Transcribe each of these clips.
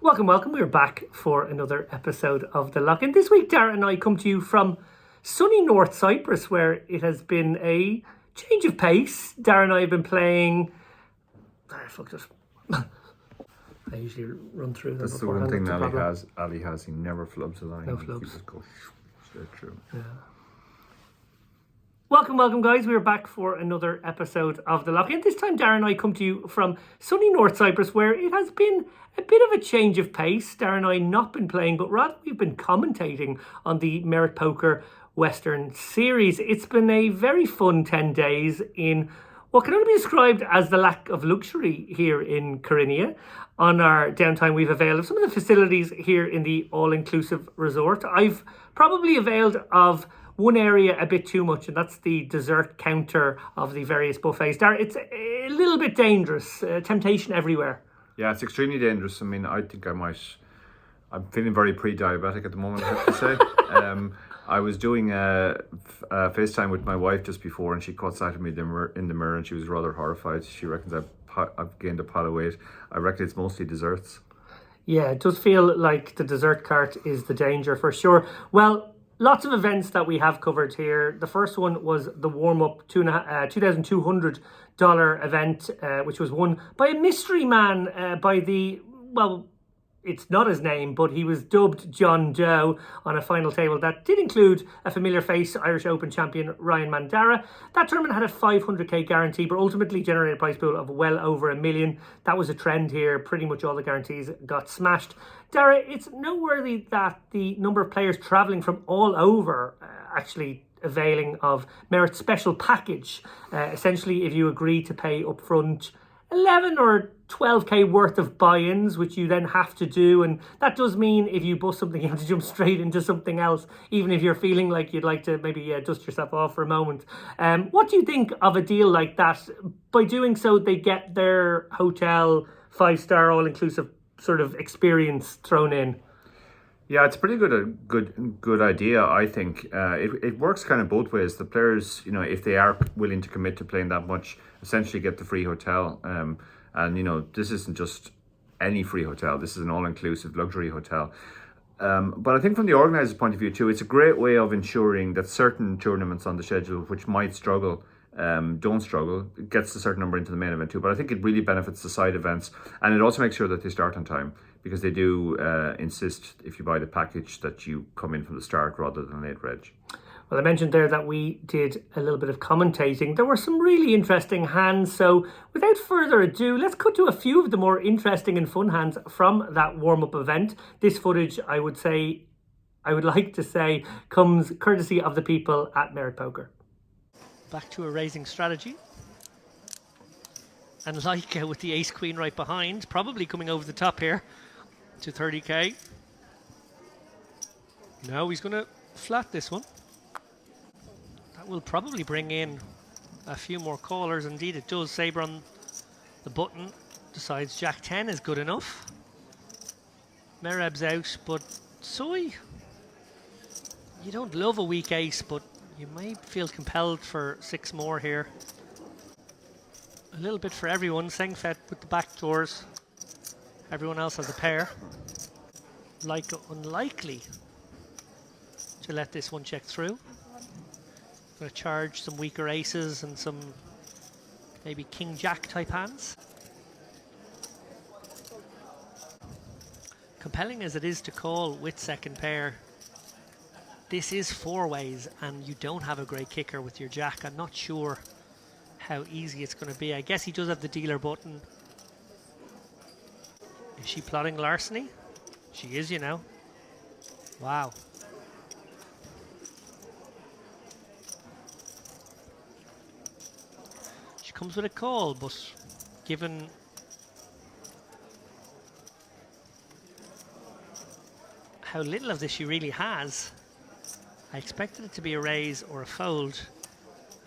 Welcome. We're back for another episode of The Lock. And this week, Dara and I come to you from sunny North Cyprus, where it has been a change of pace. Dara and I have been playing... I usually run through them. That's the one thing Ali has. He never flubs a line. No flubs. He just goes straight through. Yeah. Welcome, guys. We're back for another episode of The Lock. And this time, Dara and I come to you from sunny North Cyprus, where it has been a bit of a change of pace. Dara and I not been playing, but rather we've been commentating on the Merit Poker Western Series. It's been a very fun 10 days in what can only be described as the lack of luxury here in Kyrenia. On our downtime, we've availed of some of the facilities here in the all-inclusive resort. I've probably availed of one area a bit too much, and that's the dessert counter of the various buffets. Dara, it's a little bit dangerous, temptation everywhere. Yeah, it's extremely dangerous. I mean, I think I'm feeling very pre-diabetic at the moment, I have to say. I was doing a FaceTime with my wife just before, and she caught sight of me in the mirror, and she was rather horrified. She reckons I've gained a pile of weight. I reckon it's mostly desserts. Yeah, it does feel like the dessert cart is the danger for sure. Well, lots of events that we have covered here. The first one was the warm-up $2,200 event, which was won by a mystery man by the, well, it's not his name, but he was dubbed John Doe on a final table that did include a familiar face, Irish Open champion Ryan Mandara. That tournament had a 500k guarantee, but ultimately generated a prize pool of well over $1 million. That was a trend here. Pretty much all the guarantees got smashed. Dara, it's noteworthy that the number of players travelling from all over actually availing of Merit's special package. Essentially, if you agree to pay upfront 11 or 12k worth of buy-ins, which you then have to do, and that does mean if you bust something, you have to jump straight into something else, even if you're feeling like you'd like to maybe dust yourself off for a moment. What do you think of a deal like that? By doing so, they get their hotel 5-star all-inclusive sort of experience thrown in. Yeah, it's a pretty good idea, I think. It works kind of both ways. The players, if they are willing to commit to playing that much, essentially get the free hotel. And, this isn't just any free hotel. This is an all-inclusive luxury hotel. But I think from the organiser's point of view too, it's a great way of ensuring that certain tournaments on the schedule, which might struggle, don't struggle. It gets a certain number into the main event too. But I think it really benefits the side events. And it also makes sure that they start on time, because they do insist, if you buy the package, that you come in from the start rather than late reg. Well, I mentioned there that we did a little bit of commentating. There were some really interesting hands. So without further ado, let's cut to a few of the more interesting and fun hands from that warm-up event. This footage, I would like to say, comes courtesy of the people at Merit Poker. Back to a raising strategy. And like with the ace-queen right behind, probably coming over the top here to 30k. Now he's going to flat this one. That will probably bring in a few more callers. Indeed it does. Sabre on the button decides Jack 10 is good enough. Mereb's out, but Soy, you don't love a weak ace, but you might feel compelled for 6 more here. A little bit for everyone. Sengphet with the back doors. Everyone else has a pair. Unlikely to let this one check through. Going to charge some weaker aces and some maybe king-jack type hands. Compelling as it is to call with second pair, this is 4 ways and you don't have a great kicker with your jack. I'm not sure how easy it's going to be. I guess he does have the dealer button. Is she plotting larceny? She is, Wow. She comes with a call, but given how little of this she really has, I expected it to be a raise or a fold.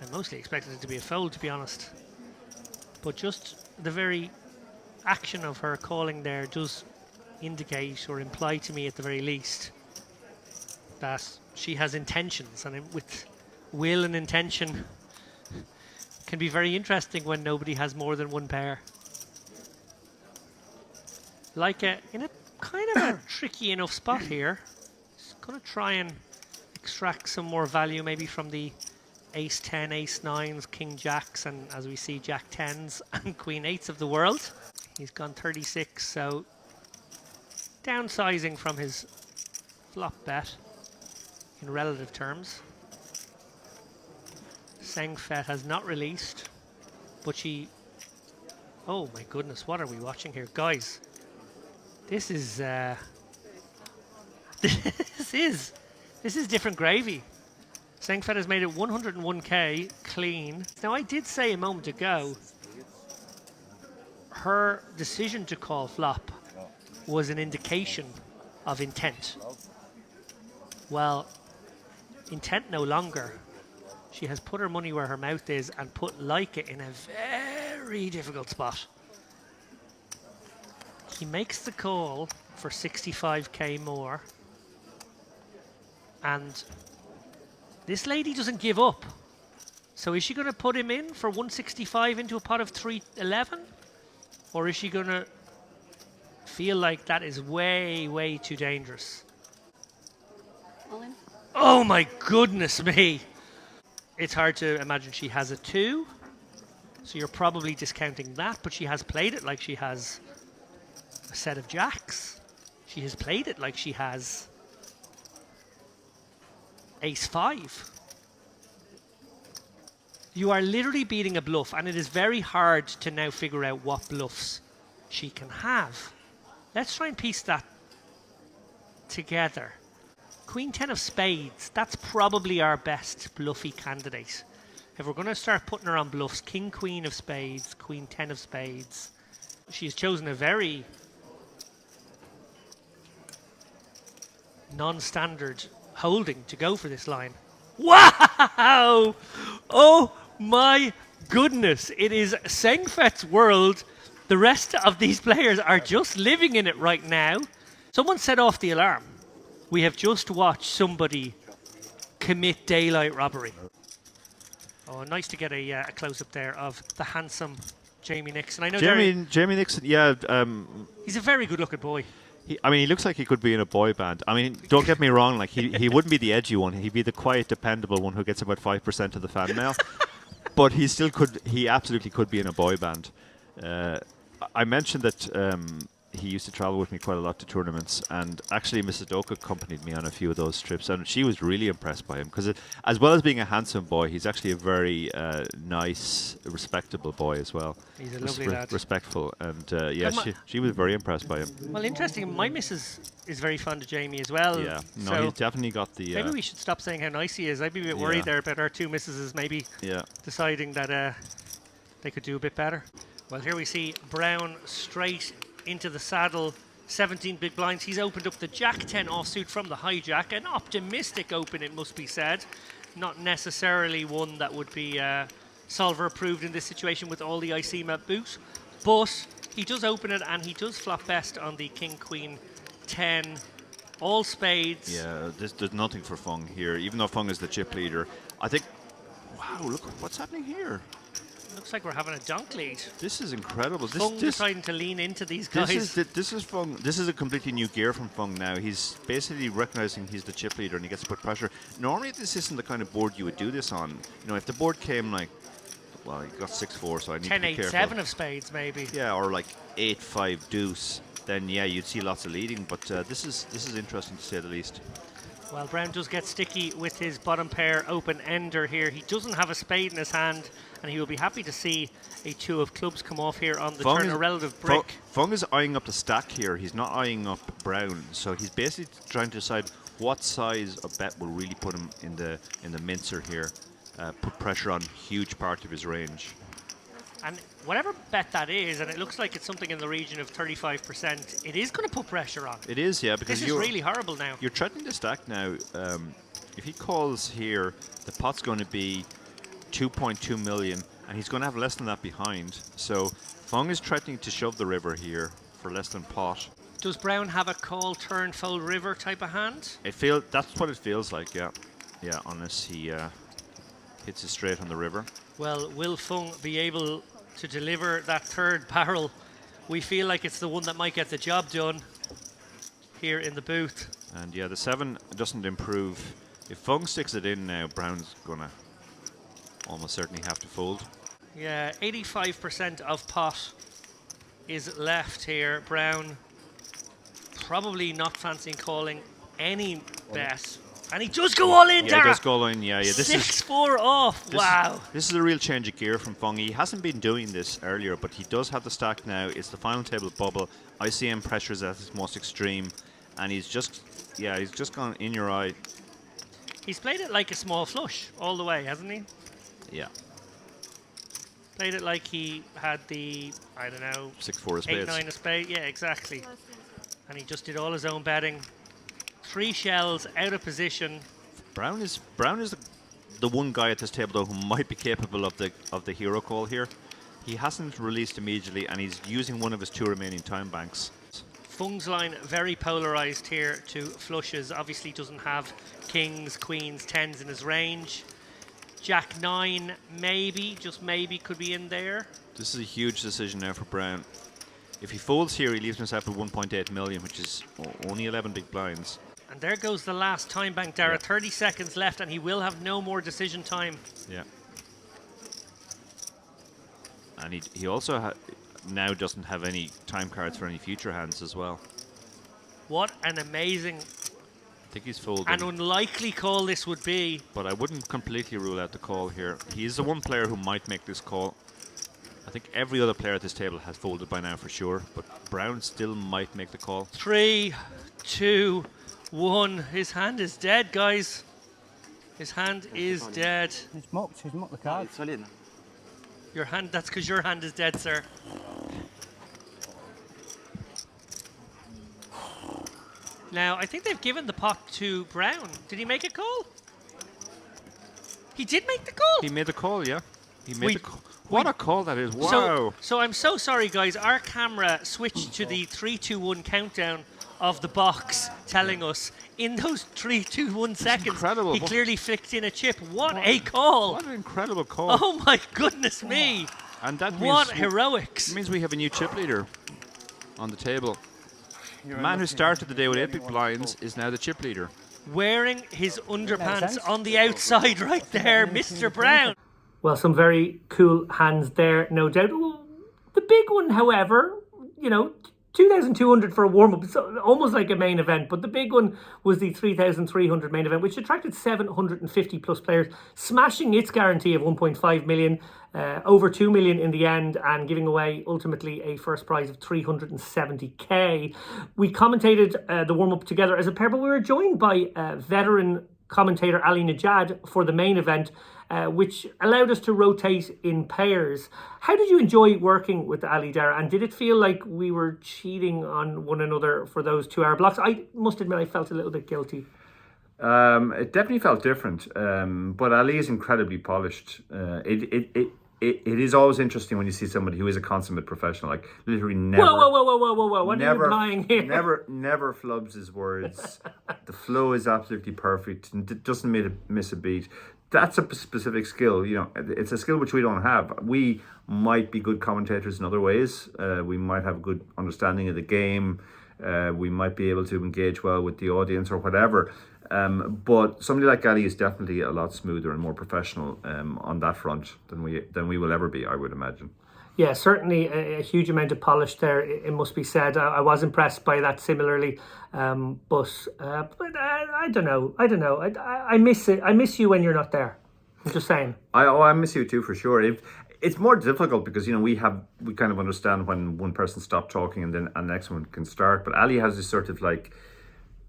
I mostly expected it to be a fold, to be honest. But just the very action of her calling there does indicate or imply to me at the very least that she has intentions, and with will and intention can be very interesting when nobody has more than one pair. Like in a kind of a tricky enough spot here. He's going to try and extract some more value maybe from the ace 10, ace 9s, king jacks, and as we see, jack 10s and queen 8s of the world. He's gone 36, so downsizing from his flop bet in relative terms. Sengphet has not released, but she... Oh my goodness, what are we watching here? Guys, this is... this is different gravy. Sengphet has made it 101k clean. Now, I did say a moment ago, her decision to call flop was an indication of intent. Well, intent no longer. She has put her money where her mouth is and put Leica in a very difficult spot. He makes the call for 65k more. And this lady doesn't give up. So is she going to put him in for 165 into a pot of 311? Or is she going to feel like that is way, way too dangerous? All in. Oh my goodness me! It's hard to imagine she has a 2. So you're probably discounting that, but she has played it like she has a set of jacks. She has played it like she has ace 5. You are literally beating a bluff, and it is very hard to now figure out what bluffs she can have. Let's try and piece that together. Queen 10 of spades, that's probably our best bluffy candidate. If we're going to start putting her on bluffs, king queen of spades, queen 10 of spades. She has chosen a very non-standard holding to go for this line. Wow! Oh my goodness. It is Sengphet's world. The rest of these players are just living in it right now. Someone set off the alarm. We have just watched somebody commit daylight robbery. Oh, nice to get a close-up there of the handsome Jamie Nixon. I know Jamie Nixon, yeah. He's a very good-looking boy. He looks like he could be in a boy band. I mean, don't get me wrong, like he wouldn't be the edgy one. He'd be the quiet, dependable one who gets about 5% of the fan mail. But he still could. He absolutely could be in a boy band. I mentioned that he used to travel with me quite a lot to tournaments, and actually Mrs. Doka accompanied me on a few of those trips, and she was really impressed by him because, as well as being a handsome boy, he's actually a very nice, respectable boy as well. He's a lovely lad. Respectful, and yeah, she was very impressed by him. Well, interesting. My missus is very fond of Jamie as well. Yeah, no, so he's definitely got the. Maybe we should stop saying how nice he is. I'd be a bit worried there about our two missuses maybe deciding that they could do a bit better. Well, here we see Browne straight into the saddle, 17 big blinds. He's opened up the Jack 10 offsuit from the hijack. An optimistic open, it must be said. Not necessarily one that would be solver approved in this situation with all the ICMA boot. But he does open it, and he does flop best on the King Queen 10. All spades. Yeah, there's nothing for Fung here, even though Fung is the chip leader. I think, wow, look what's happening here. Looks like we're having a donk lead. This is incredible. Fung deciding to lean into these guys. This is Fung. This is a completely new gear from Fung now. He's basically recognizing he's the chip leader and he gets to put pressure. Normally, this isn't the kind of board you would do this on. You know, if the board came like, well, he got 6-4, so I need to be careful. 10-8-7 of spades, maybe. Yeah, or like 8-5 deuce. Then yeah, you'd see lots of leading. But this is interesting to say the least. Well, Browne does get sticky with his bottom pair open ender here. He doesn't have a spade in his hand, and he will be happy to see a 2 of clubs come off here on the turn, a relative brick. Fung is eyeing up the stack here. He's not eyeing up Browne, so he's basically trying to decide what size of bet will really put him in the mincer here, put pressure on huge part of his range. And whatever bet that is, and it looks like it's something in the region of 35%, it is going to put pressure on. It is, yeah, because this is really horrible now. You're threatening the stack now. If he calls here, the pot's going to be 2.2 million, and he's going to have less than that behind. So Fung is threatening to shove the river here for less than pot. Does Browne have a call, turn, fold, river type of hand? That's what it feels like, yeah. Yeah, unless he hits it straight on the river. Well, will Fung be able to deliver that third barrel? We feel like it's the one that might get the job done. here in the booth. And yeah, the 7 doesn't improve. If Fung sticks it in now, Browne's gonna almost certainly have to fold. Yeah, 85% of pot is left here. Browne probably not fancying calling any bet. And he does go all in, Yeah, Dara. he does go in. Yeah. This is 6-4 off. Wow. This is a real change of gear from Fung. He hasn't been doing this earlier, but he does have the stack now. It's the final table bubble. ICM pressure is at its most extreme, and he's just gone in your eye. He's played it like a small flush all the way, hasn't he? Yeah. Played it like he had the, I don't know, 6-4 of spades. 8-9 of spade. Yeah, exactly. And he just did all his own betting. 3 shells out of position. Browne is the one guy at this table though who might be capable of the hero call here. He hasn't released immediately, and he's using one of his 2 remaining time banks. Fung's line very polarized here to flushes. Obviously doesn't have kings, queens, 10s in his range. Jack 9 maybe, just maybe, could be in there. This is a huge decision now for Browne. If he folds here, he leaves himself with 1.8 million, which is only 11 big blinds. And there goes the last time bank, Dara. Yeah. 30 seconds left, and he will have no more decision time. Yeah. And he also now doesn't have any time cards for any future hands as well. What an amazing I think he's folding. and unlikely call this would be. But I wouldn't completely rule out the call here. He's the one player who might make this call. I think every other player at this table has folded by now for sure, but Browne still might make the call. 3, 2, 1. His hand is dead, guys. His hand is dead. He's mocked the card. Your hand, that's because your hand is dead, sir. Now, I think they've given the pot to Browne. Did he make a call? He did make the call. He made the call, yeah. He made We- the call. What a call that is. Wow. So I'm so sorry, guys. Our camera switched to the 3, 2, 1 countdown of the box, telling us in those 3, 2, 1 seconds, incredible. he clearly flicked in a chip. What a call! What an incredible call. Oh my goodness me! And that What means, heroics! it means we have a new chip leader on the table. The man who started the day with 8 big blinds is now the chip leader. Wearing his underpants on the outside right there, Mr. Browne. Well, some very cool hands there, no doubt. Well, the big one, however, 2,200 for a warm-up, so almost like a main event, but the big one was the 3,300 main event, which attracted 750 plus players, smashing its guarantee of 1.5 million, over 2 million in the end, and giving away ultimately a first prize of 370k. We commentated the warm-up together as a pair, but we were joined by veteran commentator Ali Nejad for the main event, which allowed us to rotate in pairs. How did you enjoy working with Ali, Dara? And did it feel like we were cheating on one another for those 2-hour blocks? I must admit I felt a little bit guilty. It definitely felt different, but Ali is incredibly polished. It is always interesting when you see somebody who is a consummate professional, like literally never. Whoa! What are you implying here? Never flubs his words. The flow is absolutely perfect and doesn't miss a beat. That's a specific skill. It's a skill which we don't have. We might be good commentators in other ways. We might have a good understanding of the game. We might be able to engage well with the audience or whatever. But somebody like Ali is definitely a lot smoother and more professional on that front than we will ever be, I would imagine. Yeah, certainly a huge amount of polish there, it must be said. I was impressed by that similarly. But I don't know. I miss it. I miss you when you're not there. I'm just saying. I miss you too, for sure. It's more difficult because we kind of understand when one person stopped talking and then the next one can start. But Ali has this sort of like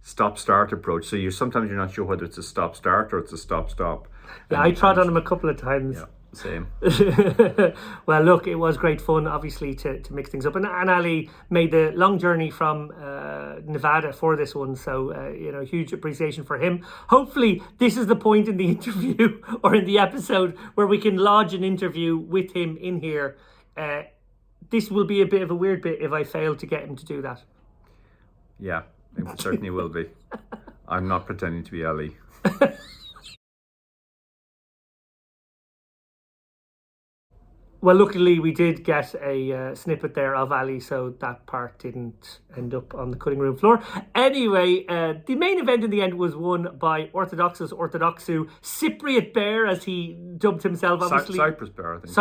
stop-start approach. So sometimes you're not sure whether it's a stop-start or it's a stop-stop. Yeah, I trod on him a couple of times. Yeah. Same. Well, look, it was great fun, obviously, to mix things up. And Ali made the long journey from Nevada for this one. So, huge appreciation for him. Hopefully, this is the point in the interview or in the episode where we can lodge an interview with him in here. This will be a bit of a weird bit if I fail to get him to do that. Yeah, it certainly will be. I'm not pretending to be Ali. Well, luckily we did get a snippet there of Ali, so that part didn't end up on the cutting room floor. Anyway, the main event in the end was won by Orthodoxus Orthodoxou Cypriot Bear, as he dubbed himself. Obviously, Cyprus Bear, I think.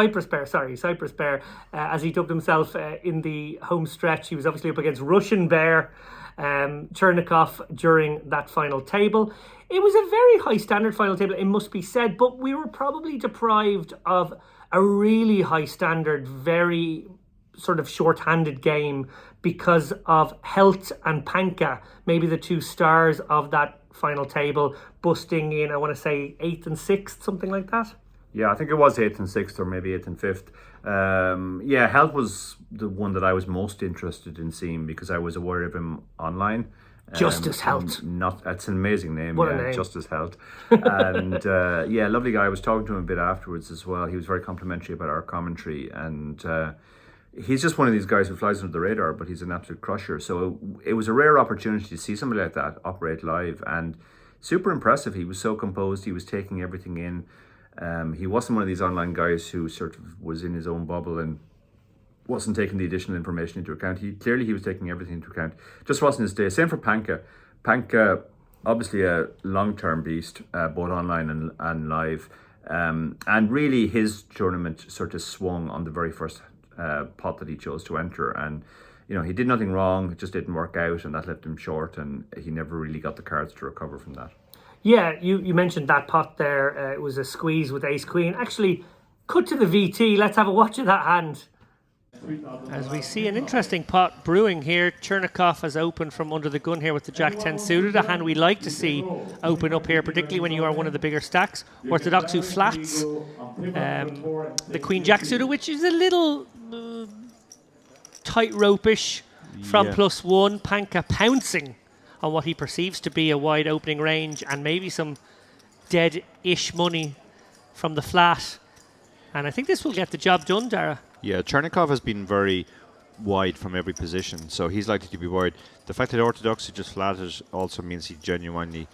Cyprus Bear, as he dubbed himself in the home stretch. He was obviously up against Russian Bear, Chernikov, during that final table. It was a very high standard final table, it must be said, but we were probably deprived of a really high standard, very sort of short-handed game because of Helt and Panka, maybe the two stars of that final table, busting in, I want to say, 8th and 6th, something like that. Yeah, I think it was 8th and 6th, or maybe 8th and 5th. Yeah, Helt was the one that I was most interested in seeing because I was aware of him online. Justice Helt. That's an amazing name. What a name. Justice Helt. And yeah, lovely guy. I was talking to him a bit afterwards as well. He was very complimentary about our commentary, and he's just one of these guys who flies under the radar, but he's an absolute crusher. So it was a rare opportunity to see somebody like that operate live, and super impressive. He was so composed. He was taking everything in. He wasn't one of these online guys who sort of was in his own bubble and wasn't taking the additional information into account. He was taking everything into account. Just wasn't his day. Same for Panka. Panka, obviously a long-term beast, both online and live. And really his tournament sort of swung on the very first pot that he chose to enter. And, you know, he did nothing wrong. It just didn't work out, and that left him short, and he never really got the cards to recover from that. Yeah, you mentioned that pot there. It was a squeeze with ace-queen. Actually, cut to the VT. Let's have a watch of that hand. As we see an interesting pot brewing here, Chernikov has opened from under the gun here with the Jack 10 suited, a hand we like to see open up here, particularly when you are one of the bigger stacks. Orthodoxou flats, the Queen Jack suited, which is a little tightrope-ish from +1. Panka pouncing on what he perceives to be a wide opening range and maybe some dead-ish money from the flat. And I think this will get the job done, Dara. Yeah, Chernikov has been very wide from every position, so he's likely to be wide. The fact that Orthodoxy just flatted also means he generally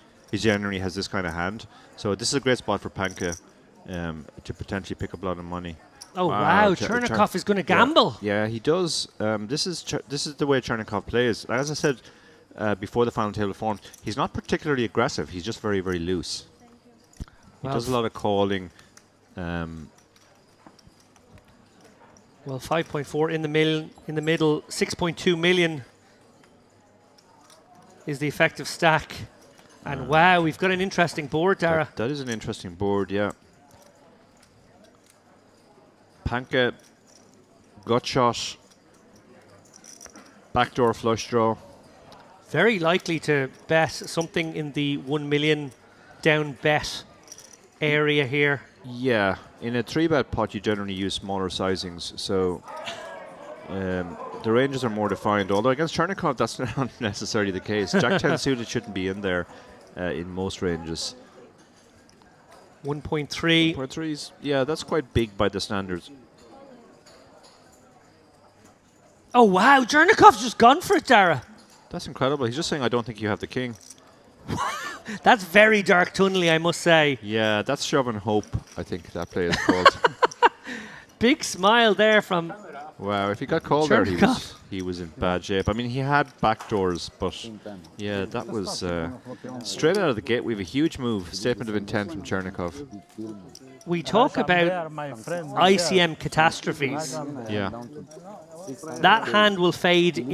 has this kind of hand. So this is a great spot for Panka to potentially pick up a lot of money. Oh wow, Chernikov is going to gamble. Yeah, he does. This is the way Chernikov plays. As I said before the final table formed, he's not particularly aggressive. He's just very, very loose. He does a lot of calling. Well, 5.4 in the middle, 6.2 million is the effective stack. And wow, we've got an interesting board, Dara. That is an interesting board, yeah. Panka, gut shot, backdoor flush draw. Very likely to bet something in the 1 million down bet area here. Yeah, in a 3-bet pot you generally use smaller sizings, so the ranges are more defined, although against Chernikov that's not necessarily the case. Jack 10 suited shouldn't be in there in most ranges. 1.3. 1.3s, yeah, that's quite big by the standards. Oh wow, Chernikov's just gone for it, Dara. That's incredible. He's just saying, I don't think you have the king. That's very dark tunnely, I must say. Yeah, that's shoving hope, I think that play is called. Big smile there from... Wow, if he got called there, he was in bad shape. I mean, he had backdoors, but yeah, that was straight out of the gate. We have a huge move, statement of intent from Chernikov. We talk about ICM catastrophes. Yeah. That hand will fade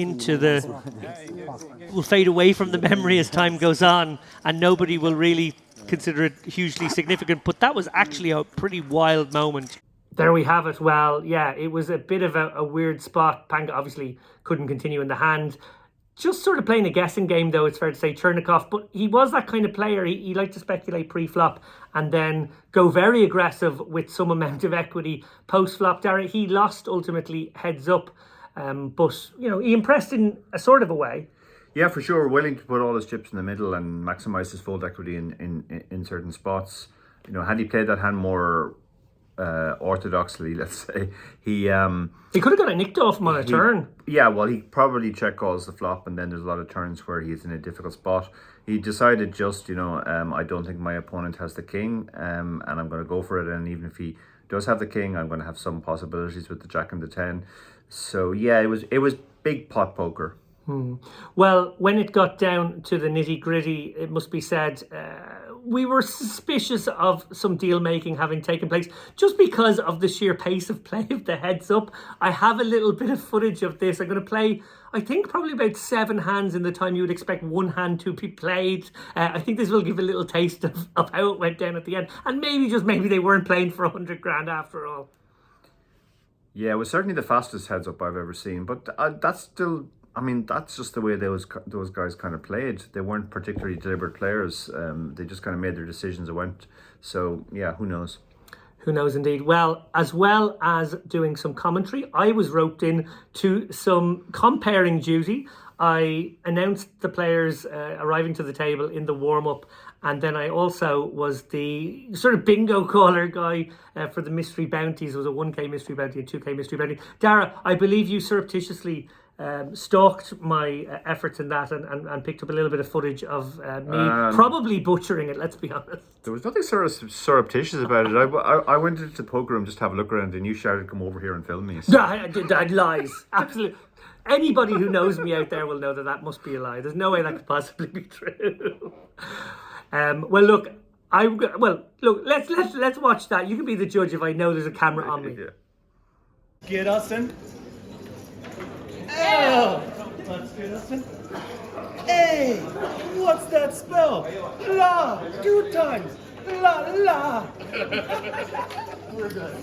will fade away from the memory as time goes on, and nobody will really consider it hugely significant. But that was actually a pretty wild moment. There we have it. Well, yeah, it was a bit of a weird spot. Panka obviously couldn't continue in the hand. Just sort of playing a guessing game, though, it's fair to say, Chernikov. But he was that kind of player. He liked to speculate pre-flop and then go very aggressive with some amount of equity post-flop. Dara, he lost ultimately heads up. But, you know, he impressed in a sort of a way. Yeah, for sure. Willing to put all his chips in the middle and maximise his fold equity in certain spots. You know, had he played that hand more orthodoxly, let's say, he could have got it nicked off him on a turn. Yeah, well, he probably check calls the flop, and then there's a lot of turns where he's in a difficult spot. He decided just, you know, I don't think my opponent has the king, and I'm going to go for it. And even if he does have the king. I'm going to have some possibilities with the jack and the 10. So yeah, it was big pot poker. Well, when it got down to the nitty gritty, it must be said, we were suspicious of some deal making having taken place just because of the sheer pace of play of the heads up. I have a little bit of footage of this. I'm going to play, I think, probably about 7 hands in the time you would expect one hand to be played. I think this will give a little taste of how it went down at the end. And maybe they weren't playing for 100 grand after all. Yeah, it was certainly the fastest heads up I've ever seen. But that's still, I mean, that's just the way those guys kind of played. They weren't particularly deliberate players. They just kind of made their decisions and went. So yeah, who knows? Who knows indeed. Well as doing some commentary, I was roped in to some comparing duty. I announced the players arriving to the table in the warm-up, and then I also was the sort of bingo caller guy for the mystery bounties. It was a 1k mystery bounty and 2k mystery bounty. Dara, I believe you surreptitiously stalked my efforts in that and picked up a little bit of footage of me probably butchering it, let's be honest. There was nothing sort of surreptitious about it. I went into the poker room just to have a look around, and you shouted, "Come over here and film me." So. No, I lies. Absolutely. Anybody who knows me out there will know that must be a lie. There's no way that could possibly be true. Look, let's watch that. You can be the judge if I know there's a camera on me. Yeah. Get us in. Oh, let's get us in. Hey, what's that spell? La, 2 times. La, la. We're good.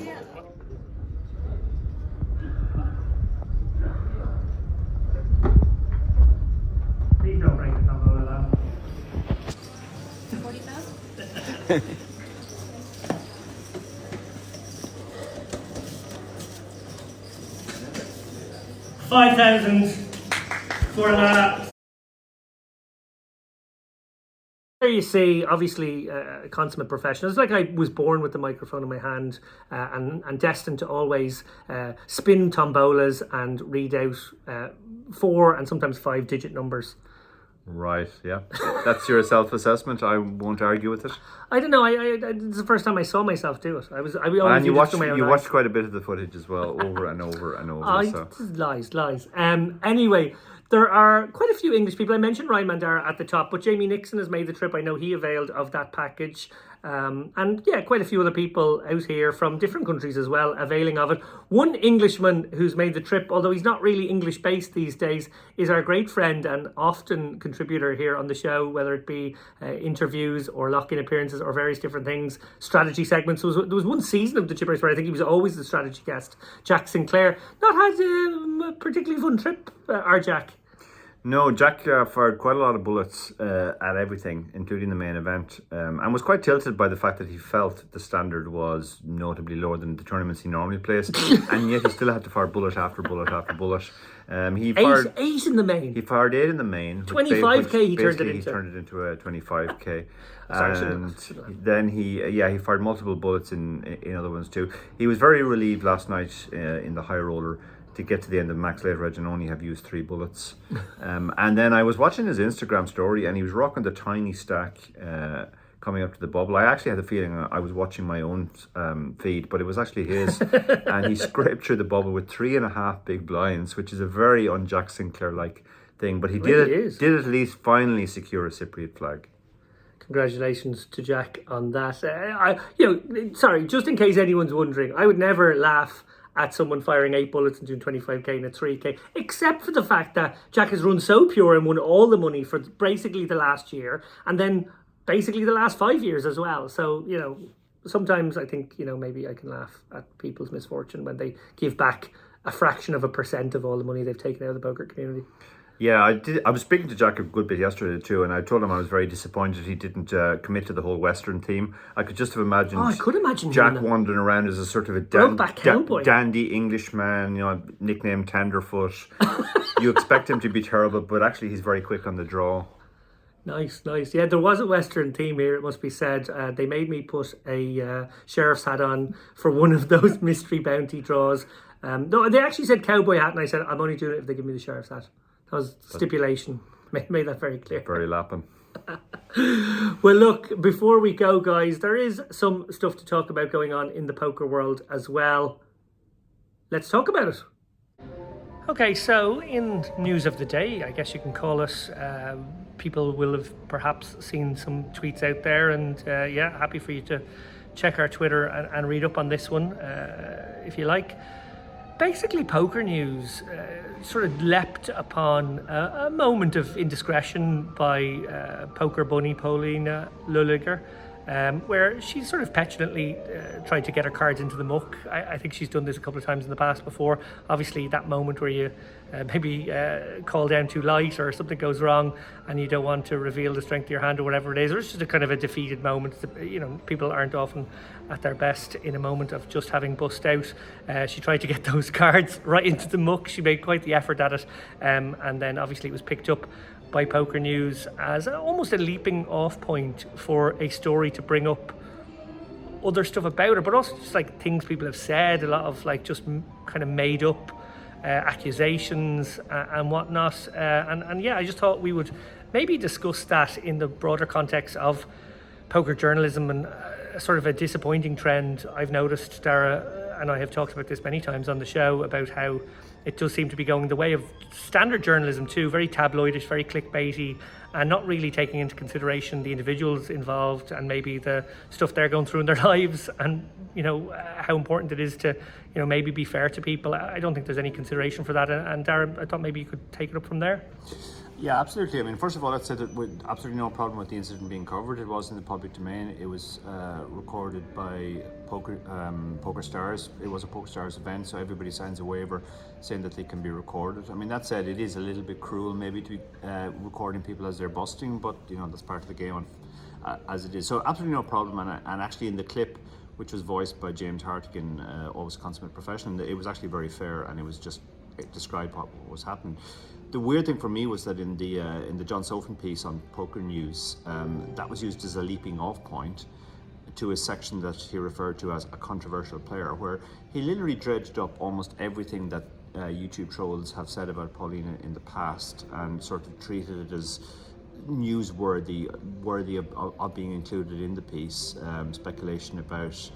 Please don't break the combo, lad. 40,000? $5,000 for that. There you see, obviously, a consummate professional. It's like I was born with the microphone in my hand and destined to always spin tombolas and read out 4 and sometimes 5-digit numbers. Right, yeah. That's your self-assessment. I won't argue with it. I don't know. It's the first time I saw myself do it. And you watched quite a bit of the footage as well, over and over and over. Lies. Anyway, there are quite a few English people. I mentioned Ryan Mandara at the top, but Jamie Nixon has made the trip. I know he availed of that package. And yeah, quite a few other people out here from different countries as well, availing of it. One Englishman who's made the trip, although he's not really English based these days, is our great friend and often contributor here on the show, whether it be interviews or lock-in appearances or various different things, strategy segments. There was one season of the Chippers where I think he was always the strategy guest. Jack Sinclair. Not had a particularly fun trip, our Jack. No, Jack fired quite a lot of bullets at everything, including the main event, and was quite tilted by the fact that he felt the standard was notably lower than the tournaments he normally plays, and yet he still had to fire bullet after bullet after bullet. He fired 8 in the main. He fired 8 in the main. 25k he turned it into. He turned it into a 25k. And then he fired multiple bullets in other ones too. He was very relieved last night in the Highroller to get to the end of Max Later Edge and only have used 3 bullets. And then I was watching his Instagram story and he was rocking the tiny stack coming up to the bubble. I actually had the feeling I was watching my own feed, but it was actually his. And he scraped through the bubble with 3.5 big blinds, which is a very un-Jack Sinclair-like thing. But he did at least finally secure a Cypriot flag. Congratulations to Jack on that. Sorry, just in case anyone's wondering, I would never laugh at someone firing 8 bullets and doing 25k and a 3k, except for the fact that Jack has run so pure and won all the money for basically the last year and then basically the last 5 years as well. So, sometimes I think, maybe I can laugh at people's misfortune when they give back a fraction of a % of all the money they've taken out of the poker community. Yeah, I was speaking to Jack a good bit yesterday too, and I told him I was very disappointed he didn't commit to the whole Western theme. I could just have imagined. I could imagine Jack wandering around as a sort of a dandy Englishman, nicknamed Tenderfoot. You expect him to be terrible, but actually he's very quick on the draw. Nice. Yeah, there was a Western theme here, it must be said. They made me put a sheriff's hat on for one of those mystery bounty draws. No, they actually said cowboy hat, and I said I'm only doing it if they give me the sheriff's hat. That was stipulation. Made that very clear. Very Lappin. Well, look, before we go, guys, there is some stuff to talk about going on in the poker world as well. Let's talk about it. Okay, so in news of the day, I guess you can call it, people will have perhaps seen some tweets out there, and yeah, happy for you to check our Twitter and read up on this one if you like. Basically, Pokernews sort of leapt upon a moment of indiscretion by poker bunny Paulina Loeliger, where she sort of petulantly tried to get her cards into the muck. I think she's done this a couple of times in the past before. Obviously, that moment where you maybe call down too light or something goes wrong and you don't want to reveal the strength of your hand or whatever it is, or it's just a kind of a defeated moment. You know, people aren't often at their best in a moment of just having bust out. She tried to get those cards right into the muck. She made quite the effort at it, and then obviously it was picked up by Pokernews as almost a leaping off point for a story to bring up other stuff about her, but also just like things people have said, a lot of like just kind of made up accusations and whatnot, and yeah, I just thought we would maybe discuss that in the broader context of poker journalism and sort of a disappointing trend I've noticed. Dara and I have talked about this many times on the show about how it does seem to be going the way of standard journalism too, very tabloidish, very clickbaity, and not really taking into consideration the individuals involved and maybe the stuff they're going through in their lives, and you know how important it is to, you know, maybe be fair to people. I don't think there's any consideration for that, and Dara, I thought maybe you could take it up from there. Yeah, absolutely. I mean, first of all, let's say that with absolutely no problem with the incident being covered. It was in the public domain. It was recorded by Poker Stars. It was a Poker Stars event, so everybody signs a waiver saying that they can be recorded. I mean, that said, it is a little bit cruel maybe to be recording people as they're busting, but you know, that's part of the game as it is. So absolutely no problem. And actually in the clip, which was voiced by James Hartigan, always consummate professional, it was actually very fair, and it described what was happening. The weird thing for me was that in the Jon Sofen piece on Pokernews, that was used as a leaping off point to a section that he referred to as a controversial player, where he literally dredged up almost everything that YouTube trolls have said about Paulina in the past and sort of treated it as newsworthy, worthy of being included in the piece. Speculation about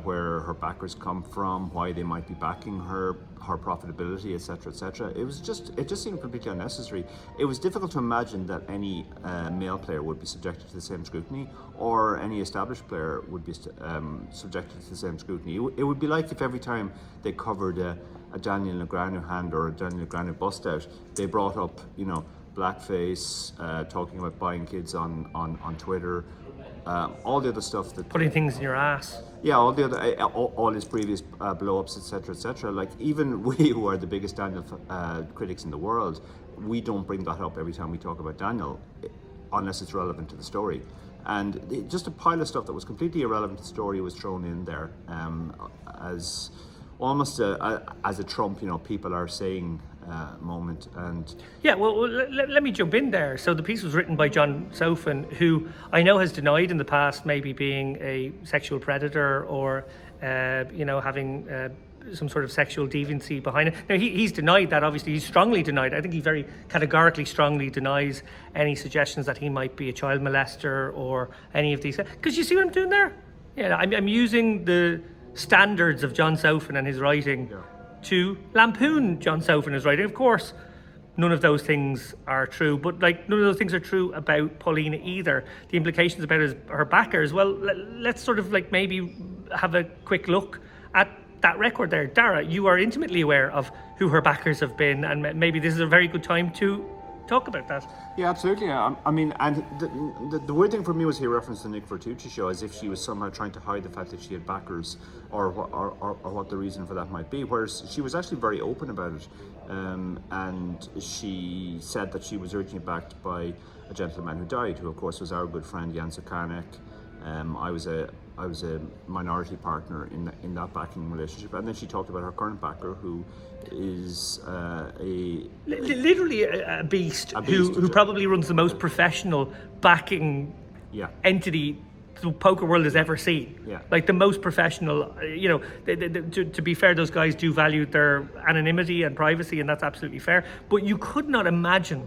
where her backers come from, why they might be backing her profitability, etc., etc. It just seemed completely unnecessary. It was difficult to imagine that any male player would be subjected to the same scrutiny, or any established player would be subjected to the same scrutiny. It would be like if every time they covered a Daniel Negreanu hand or a Daniel Negreanu bust out, they brought up, you know, blackface, talking about buying kids on Twitter, all the other stuff that Putting things in your ass. yeah, all the other all his previous blow-ups, etc., etc. Like, even we who are the biggest Daniel critics in the world, we don't bring that up every time we talk about Daniel, unless it's relevant to the story. And just a pile of stuff that was completely irrelevant to the story was thrown in there, as almost as a Trump, you know, people are saying moment. And yeah, well, let me jump in there. So the piece was written by Jon Sofen, who I know has denied in the past maybe being a sexual predator or you know, having some sort of sexual deviancy behind it. Now he's denied that. Obviously, he's strongly denied. I think he very categorically strongly denies any suggestions that he might be a child molester or any of these. Because you see what I'm doing there? Yeah, I'm using the standards of Jon Sofen and his writing to lampoon Jon Sofen and his writing. Of course, none of those things are true, but like none of those things are true about Paulina either. The implications about her backers, well, let's sort of like maybe have a quick look at that record there. Dara, you are intimately aware of who her backers have been, and maybe this is a very good time to talk about that. yeah, absolutely. I mean, and the weird thing for me was he referenced the Nick Vertucci show as if she was somehow trying to hide the fact that she had backers, or what the reason for that might be, whereas she was actually very open about it, and she said that she was originally backed by a gentleman who died, who of course was our good friend Jan Sofen. I was a minority partner in that backing relationship, and then she talked about her current backer, who is literally a beast who probably runs the most professional backing entity the poker world has ever seen. Yeah. Like the most professional. You know, to be fair, those guys do value their anonymity and privacy, and that's absolutely fair. But you could not imagine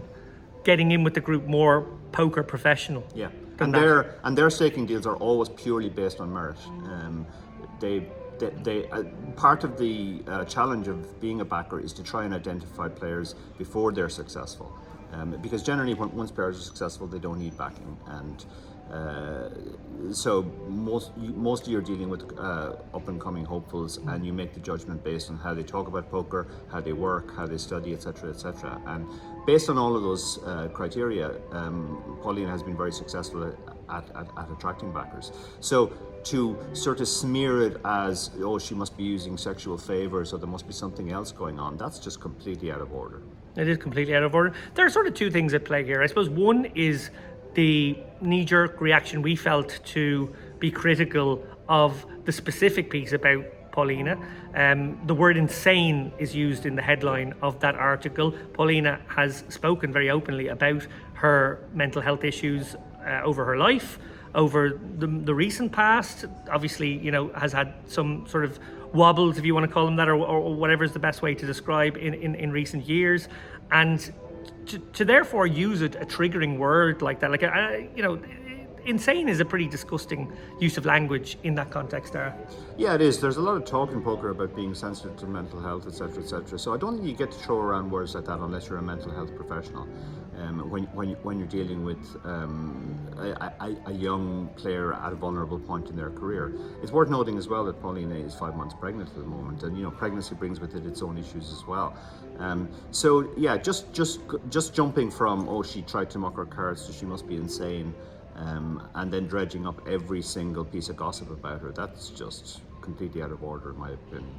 getting in with the group more poker professional. Yeah, than and their staking deals are always purely based on merit. They part of the challenge of being a backer is to try and identify players before they're successful, because generally once players are successful, they don't need backing, and so mostly you're dealing with up and coming hopefuls, and you make the judgment based on how they talk about poker, how they work, how they study, etc., etc. And based on all of those criteria, Paulina has been very successful at attracting backers. So to sort of smear it as, oh, she must be using sexual favors or there must be something else going on, that's just completely out of order. It is completely out of order. There are sort of two things at play here. I suppose one is the knee-jerk reaction we felt to be critical of the specific piece about Paulina. The word insane is used in the headline of that article. Paulina has spoken very openly about her mental health issues over her life, over the recent past. Obviously, has had some sort of wobbles, if you want to call them that, or whatever is the best way to describe in recent years. And to therefore use a triggering word like that, insane is a pretty disgusting use of language in that context, Dara. Yeah, it is. There's a lot of talk in poker about being sensitive to mental health, etc., etc. So I don't think you get to throw around words like that unless you're a mental health professional. When you're dealing with a young player at a vulnerable point in their career, it's worth noting as well that Paulina is 5 months pregnant at the moment, and pregnancy brings with it its own issues as well. So yeah, just jumping from, oh, she tried to mock her cards, so she must be insane, and then dredging up every single piece of gossip about her, that's just completely out of order in my opinion.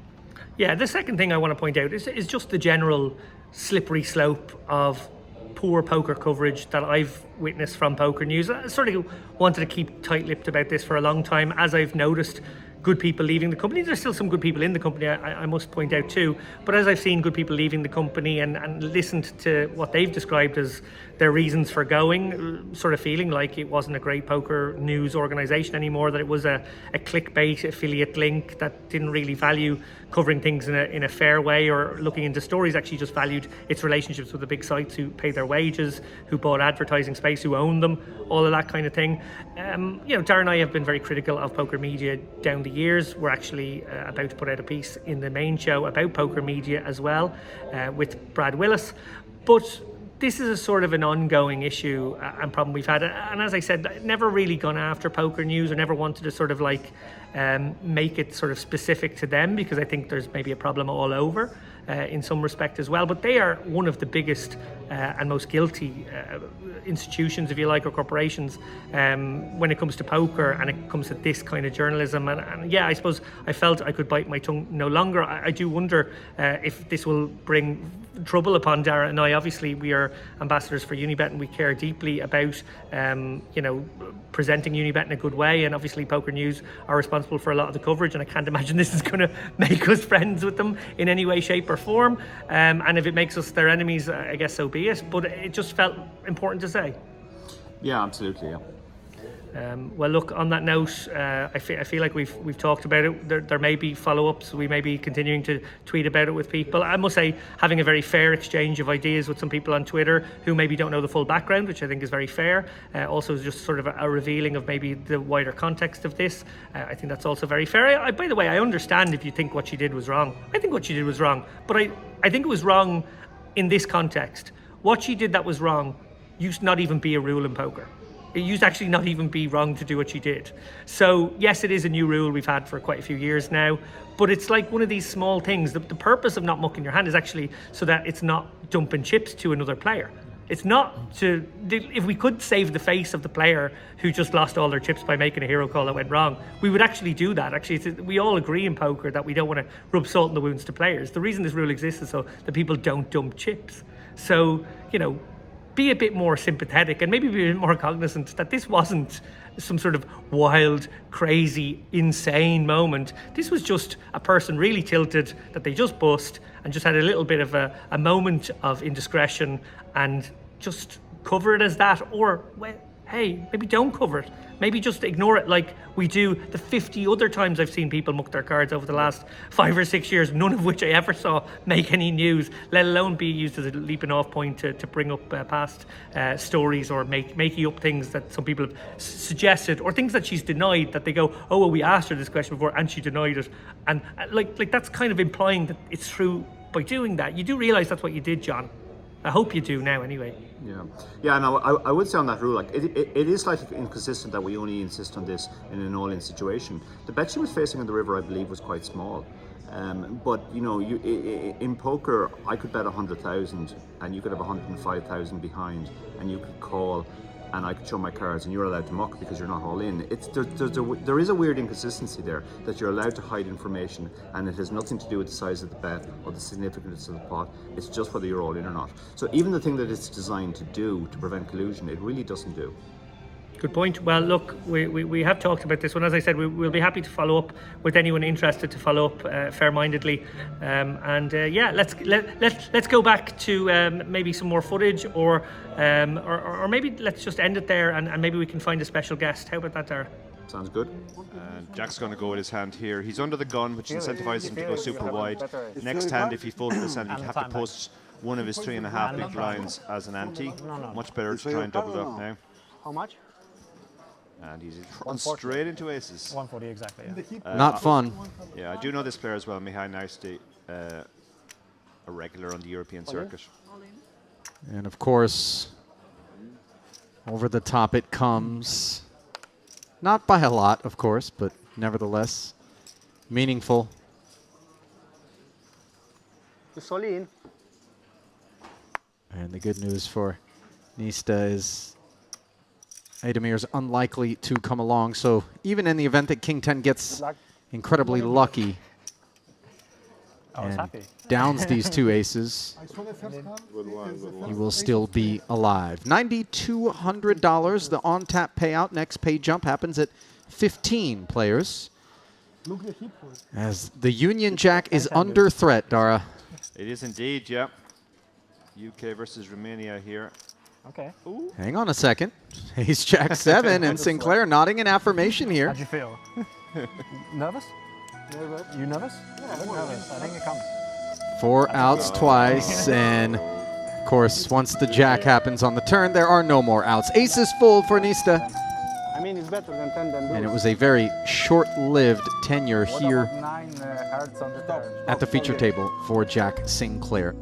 Yeah, the second thing I want to point out is just the general slippery slope of poor poker coverage that I've witnessed from Pokernews. I sort of wanted to keep tight-lipped about this for a long time, as I've noticed good people leaving the company. There's still some good people in the company, I must point out too, but as I've seen good people leaving the company and listened to what they've described as their reasons for going, sort of feeling like it wasn't a great poker news organisation anymore, that it was a clickbait affiliate link that didn't really value covering things in a fair way or looking into stories, actually just valued its relationships with the big sites who pay their wages, who bought advertising space, who owned them, all of that kind of thing. Dara and I have been very critical of poker media down the years. We're actually about to put out a piece in the main show about poker media as well, with Brad Willis. But this is a sort of an ongoing issue and problem we've had. And as I said, never really gone after Pokernews or never wanted to sort of make it sort of specific to them, because I think there's maybe a problem all over in some respect as well. But they are one of the biggest and most guilty institutions, if you like, or corporations when it comes to poker and it comes to this kind of journalism. And yeah, I suppose I felt I could bite my tongue no longer. I do wonder if this will bring trouble upon Dara and I. Obviously, we are ambassadors for Unibet and we care deeply about presenting Unibet in a good way, and obviously Pokernews are responsible for a lot of the coverage, and I can't imagine this is going to make us friends with them in any way, shape or form, and if it makes us their enemies, I guess so be it, but it just felt important to say. Yeah, absolutely, yeah. Well, look, on that note, I feel like we've talked about it. There may be follow-ups. We may be continuing to tweet about it with people. I must say, having a very fair exchange of ideas with some people on Twitter who maybe don't know the full background, which I think is very fair. Also, just sort of a revealing of maybe the wider context of this. I think that's also very fair. By the way, I understand if you think what she did was wrong. I think what she did was wrong, but I think it was wrong in this context. What she did that was wrong used to not even be a rule in poker. It used to actually not even be wrong to do what she did. So yes, it is a new rule we've had for quite a few years now, but it's like one of these small things. The purpose of not mucking your hand is actually so that it's not dumping chips to another player. It's not to, if we could save the face of the player who just lost all their chips by making a hero call that went wrong, we would actually do that. Actually, we all agree in poker that we don't want to rub salt in the wounds to players. The reason this rule exists is so that people don't dump chips. So, be a bit more sympathetic and maybe be a bit more cognizant that this wasn't some sort of wild, crazy, insane moment. This was just a person really tilted that they just bust and just had a little bit of a moment of indiscretion and just cover it as that, or hey, maybe don't cover it. Maybe just ignore it like we do the 50 other times I've seen people muck their cards over the last 5 or 6 years, none of which I ever saw make any news, let alone be used as a leaping off point to bring up past stories or making up things that some people have suggested, or things that she's denied, that they go, oh, well, we asked her this question before and she denied it. And like that's kind of implying that it's true by doing that. You do realise that's what you did, John. I hope you do now, anyway. Yeah. No, I would say on that rule, like it is slightly inconsistent that we only insist on this in an all-in situation. The bet she was facing on the river, I believe, was quite small. But you know, in poker, I could bet 100,000, and you could have 105,000 behind, and you could call, and I could show my cards, and you're allowed to muck because you're not all in. There is a weird inconsistency there, that you're allowed to hide information, and it has nothing to do with the size of the bet or the significance of the pot. It's just whether you're all in or not. So even the thing that it's designed to do to prevent collusion, it really doesn't do. Good point. Well, look, we have talked about this one. As I said, we'll be happy to follow up with anyone interested to follow up fair-mindedly. Let's go back to maybe some more footage, or maybe let's just end it there, and maybe we can find a special guest. How about that, Dara? Sounds good. And Jack's going to go with his hand here. He's under the gun, which incentivizes him to go super wide. Next hand, if he folds this hand, he'd have to post one of his 3.5 big blinds as an ante. Much better to try and double it up now. How much? And he's run straight into aces. 140 exactly. Yeah. Not fun. Yeah, I do know this player as well, Mihai Naisti, a regular on the European circuit. And of course, over the top it comes. Not by a lot, of course, but nevertheless meaningful. Solin. And the good news for Nista is Ademir's unlikely to come along, so even in the event that King 10 gets incredibly lucky and downs these two aces, he will still be alive. $9,200, the on-tap payout. Next pay jump happens at 15 players, as the Union Jack is under threat, Dara. It is indeed, yeah. UK versus Romania here. Okay. Ooh. Hang on a second. Ace Jack 7 and Sinclair nodding in affirmation here. How'd you feel? Nervous? You nervous? Yeah, I'm nervous. I think it comes. 4 outs twice, and of course, once the jack happens on the turn, there are no more outs. Ace is full for Nista. I mean, it's better than 10 than And it was a very short-lived tenure here 9 hearts on the turn. at the feature table for Jack Sinclair.